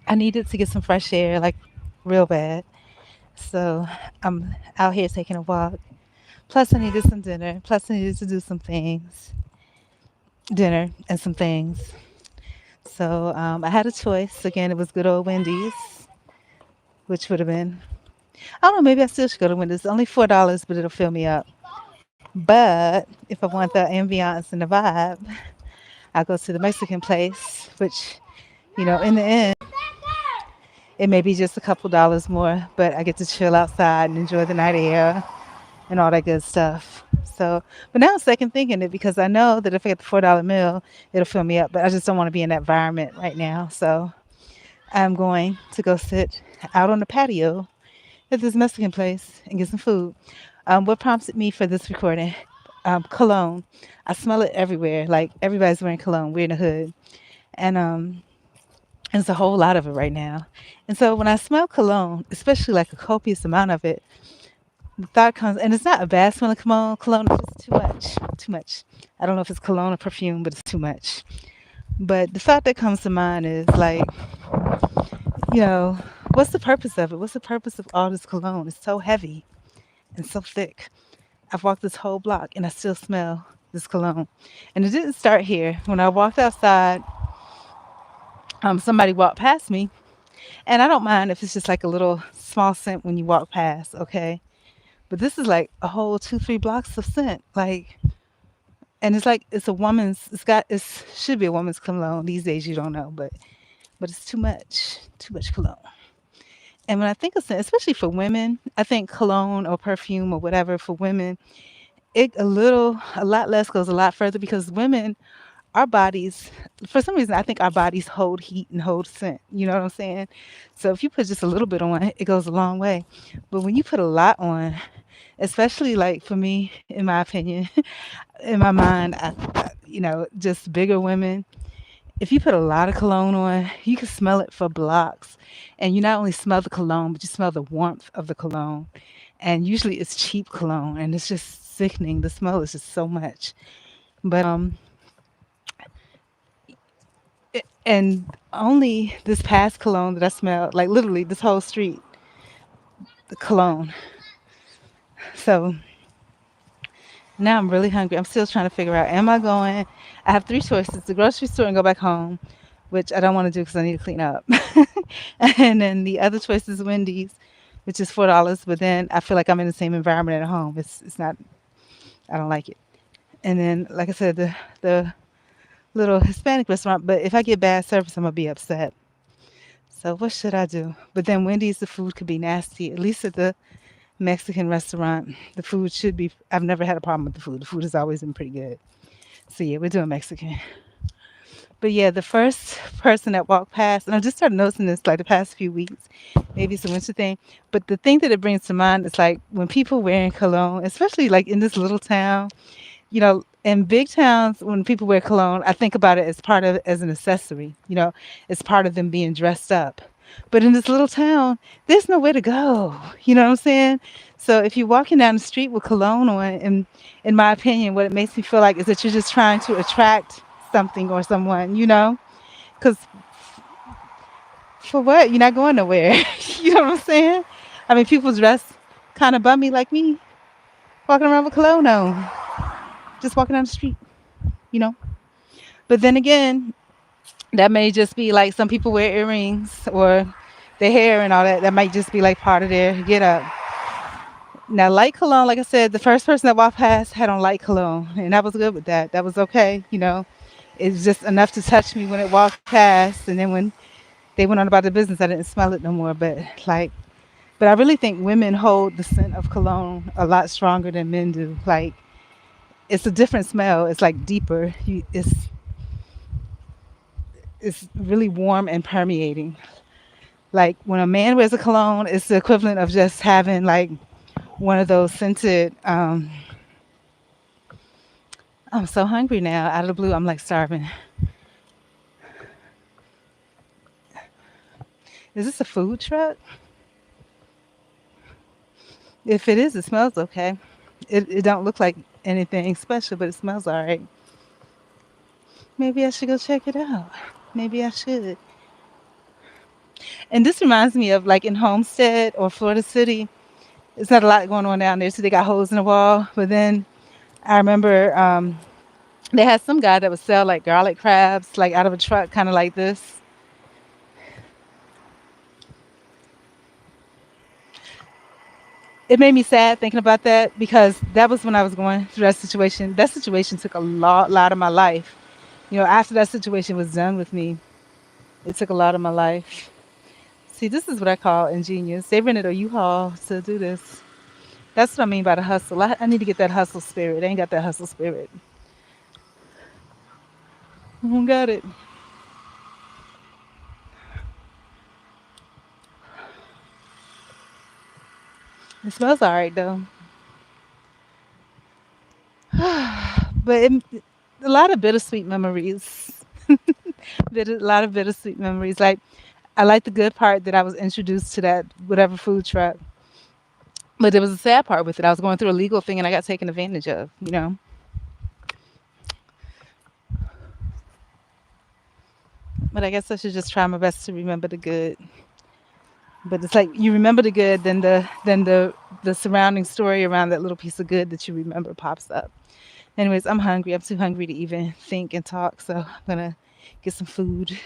I needed to get some fresh air, like real bad. So I'm out here taking a walk. Plus, I needed some dinner. Plus, I needed to do some things, dinner and some things. So I had a choice. Again, it was good old Wendy's, which would have been, I don't know, maybe I still should go to Wendy's. It's only $4, but it'll fill me up. But if I want the ambiance and the vibe, I'll go to the Mexican place, which, in the end, it may be just a couple dollars more, but I get to chill outside and enjoy the night air and all that good stuff. So, but now I'm second thinking it because I know that if I get the $4 meal, it'll fill me up. But I just don't want to be in that environment right now. So I'm going to go sit out on the patio at this Mexican place and get some food. What prompted me for this recording? Cologne. I smell it everywhere. Like everybody's wearing cologne. We're in the hood, and there's a whole lot of it right now. And so when I smell cologne, especially like a copious amount of it, the thought comes, and it's not a bad smelling cologne. Cologne is just too much. Too much. I don't know if it's cologne or perfume, but it's too much. But the thought that comes to mind is like, you know, what's the purpose of it? What's the purpose of all this cologne? It's so heavy and so thick. I've walked this whole block and I still smell this cologne. And it didn't start here. When I walked outside, somebody walked past me. And I don't mind if it's just like a little small scent when you walk past, okay? But this is like a whole 2, 3 blocks of scent. Like, and it's like it's a woman's. It should be a woman's cologne. These days you don't know, but it's too much cologne. And when I think of scent, especially for women, I think cologne or perfume or whatever for women, a lot less goes a lot further because women, our bodies, for some reason, I think our bodies hold heat and hold scent. You know what I'm saying? So if you put just a little bit on, it goes a long way. But when you put a lot on, especially like for me, in my opinion, in my mind, just bigger women, if you put a lot of cologne on, you can smell it for blocks. And you not only smell the cologne, but you smell the warmth of the cologne. And usually it's cheap cologne and it's just sickening. The smell is just so much. But and only this past cologne that I smelled, like literally this whole street, the cologne. So now I'm really hungry. I'm still trying to figure out, am I going? I have three choices: the grocery store and go back home, which I don't want to do because I need to clean up. And then the other choice is Wendy's, which is $4. But then I feel like I'm in the same environment at home. It's not. I don't like it. And then, like I said, the little Hispanic restaurant. But if I get bad service, I'm gonna be upset. So what should I do? But then Wendy's, the food could be nasty. At least at the Mexican restaurant, the food should be. I've never had a problem with the food. The food has always been pretty good. So yeah, we're doing Mexican. But yeah, the first person that walked past, and I just started noticing this like the past few weeks. Maybe it's a winter thing. But the thing that it brings to mind is like when people wearing cologne, especially like in this little town, in big towns, when people wear cologne, I think about it as as an accessory. It's part of them being dressed up. But in this little town, there's nowhere to go. You know what I'm saying? So if you're walking down the street with cologne on, and in my opinion, what it makes me feel like is that you're just trying to attract something or someone. Because for what? You're not going nowhere. You know what I'm saying? I mean, people dress kind of bummy like me, walking around with cologne on, just walking down the street. You know. But then again, that may just be like some people wear earrings or their hair and all that. That might just be like part of their get up. Now, light cologne, like I said, the first person that walked past had on light cologne, and I was good with that. That was okay. It's just enough to touch me when it walked past, and then when they went on about their business, I didn't smell it no more. But I really think women hold the scent of cologne a lot stronger than men do. Like, it's a different smell. It's like deeper. It's really warm and permeating. Like when a man wears a cologne, it's the equivalent of just having like one of those scented. I'm so hungry now. Out of the blue, I'm like starving. Is this a food truck? If it is, it smells okay. It don't look like anything special, but it smells all right. Maybe I should go check it out. Maybe I should. And this reminds me of like in Homestead or Florida City. It's not a lot going on down there, so they got holes in the wall. But then I remember they had some guy that would sell like garlic crabs, like out of a truck, kind of like this. It made me sad thinking about that because that was when I was going through that situation. That situation took a lot of my life. After that situation was done with me, it took a lot of my life. See, this is what I call ingenious. They rented a U-Haul to do this. That's what I mean by the hustle. I need to get that hustle spirit. I ain't got that hustle spirit. Who got it? It smells all right though. But a lot of bittersweet memories. A lot of bittersweet memories. Like I like the good part that I was introduced to that whatever food truck. But there was a sad part with it. I was going through a legal thing and I got taken advantage of. But I guess I should just try my best to remember the good. But it's like you remember the good, then the surrounding story around that little piece of good that you remember pops up. Anyways, I'm hungry. I'm too hungry to even think and talk, so I'm gonna get some food.